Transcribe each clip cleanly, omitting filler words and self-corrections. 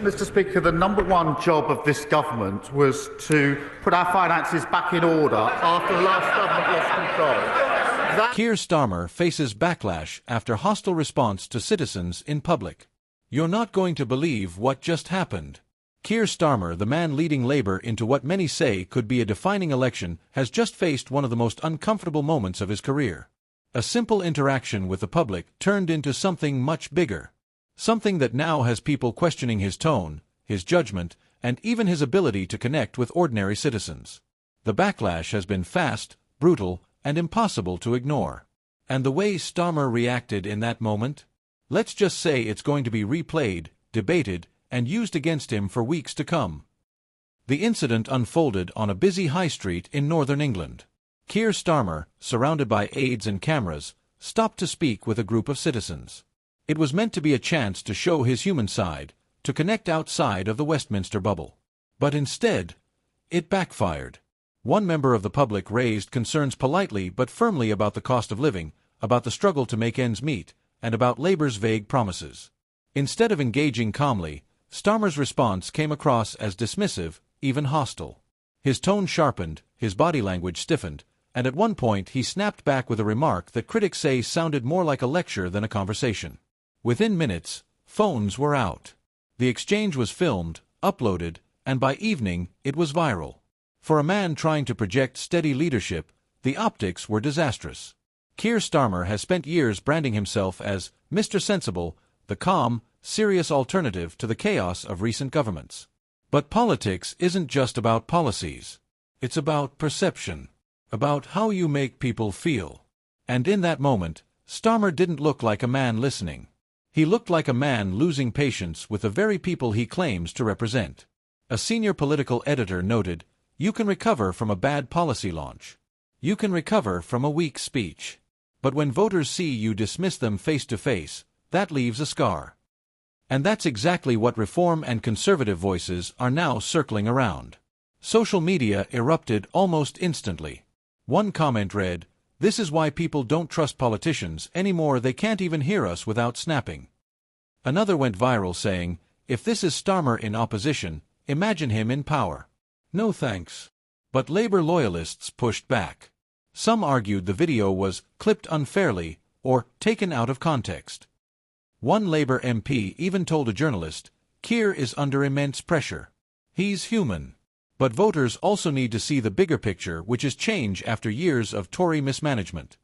Mr. Speaker, the number one job of this government was to put our finances back in order after the last government lost control. Keir Starmer faces backlash after hostile response to citizens in public. You're not going to believe what just happened. Keir Starmer, the man leading Labour into what many say could be a defining election, has just faced one of the most uncomfortable moments of his career. A simple interaction with the public turned into something much bigger. Something that now has people questioning his tone, his judgment, and even his ability to connect with ordinary citizens. The backlash has been fast, brutal, and impossible to ignore. And the way Starmer reacted in that moment? Let's just say it's going to be replayed, debated, and used against him for weeks to come. The incident unfolded on a busy high street in northern England. Keir Starmer, surrounded by aides and cameras, stopped to speak with a group of citizens. It was meant to be a chance to show his human side, to connect outside of the Westminster bubble. But instead, it backfired. One member of the public raised concerns politely but firmly about the cost of living, about the struggle to make ends meet, and about Labour's vague promises. Instead of engaging calmly, Starmer's response came across as dismissive, even hostile. His tone sharpened, his body language stiffened, and at one point he snapped back with a remark that critics say sounded more like a lecture than a conversation. Within minutes, phones were out. The exchange was filmed, uploaded, and by evening it was viral. For a man trying to project steady leadership, the optics were disastrous. Keir Starmer has spent years branding himself as Mr. Sensible, the calm, serious alternative to the chaos of recent governments. But politics isn't just about policies. It's about perception, about how you make people feel. And in that moment, Starmer didn't look like a man listening. He looked like a man losing patience with the very people he claims to represent. A senior political editor noted, "You can recover from a bad policy launch. You can recover from a weak speech. But when voters see you dismiss them face to face, that leaves a scar." And that's exactly what reform and conservative voices are now circling around. Social media erupted almost instantly. One comment read, "This is why people don't trust politicians anymore, they can't even hear us without snapping." Another went viral saying, "If this is Starmer in opposition, imagine him in power." No thanks. But Labour loyalists pushed back. Some argued the video was clipped unfairly or taken out of context. One Labour MP even told a journalist, "Keir is under immense pressure. He's human." But voters also need to see the bigger picture, which is change after years of Tory mismanagement.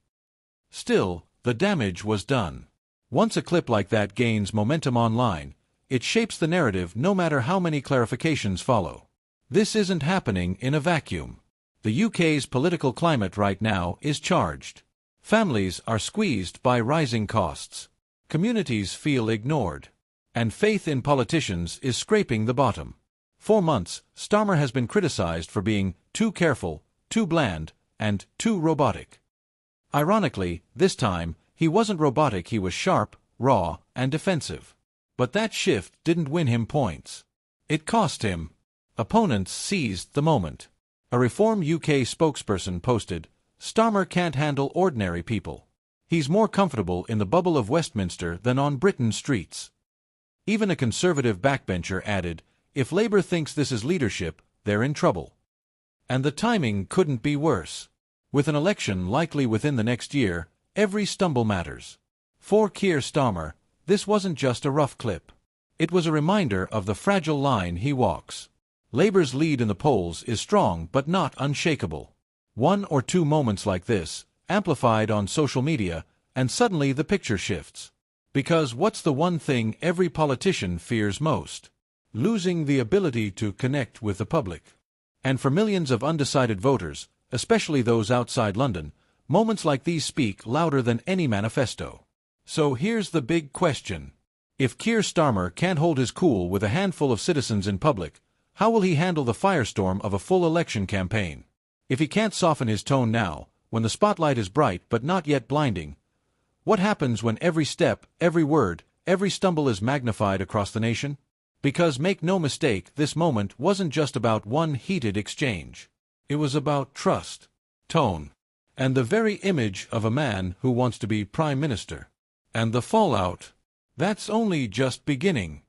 Still, the damage was done. Once a clip like that gains momentum online, it shapes the narrative no matter how many clarifications follow. This isn't happening in a vacuum. The UK's political climate right now is charged. Families are squeezed by rising costs. Communities feel ignored. And faith in politicians is scraping the bottom. For months, Starmer has been criticized for being too careful, too bland, and too robotic. Ironically, this time, he wasn't robotic, he was sharp, raw, and defensive. But that shift didn't win him points. It cost him. Opponents seized the moment. A Reform UK spokesperson posted, "Starmer can't handle ordinary people. He's more comfortable in the bubble of Westminster than on Britain's streets." Even a Conservative backbencher added, "If Labour thinks this is leadership, they're in trouble." And the timing couldn't be worse. With an election likely within the next year, every stumble matters. For Keir Starmer, this wasn't just a rough clip. It was a reminder of the fragile line he walks. Labour's lead in the polls is strong but not unshakable. One or two moments like this, amplified on social media, and suddenly the picture shifts. Because what's the one thing every politician fears most? Losing the ability to connect with the public. And for millions of undecided voters, especially those outside London, moments like these speak louder than any manifesto. So here's the big question. If Keir Starmer can't hold his cool with a handful of citizens in public, how will he handle the firestorm of a full election campaign? If he can't soften his tone now, when the spotlight is bright but not yet blinding, what happens when every step, every word, every stumble is magnified across the nation? Because make no mistake, this moment wasn't just about one heated exchange. It was about trust, tone, and the very image of a man who wants to be Prime Minister. And the fallout, that's only just beginning.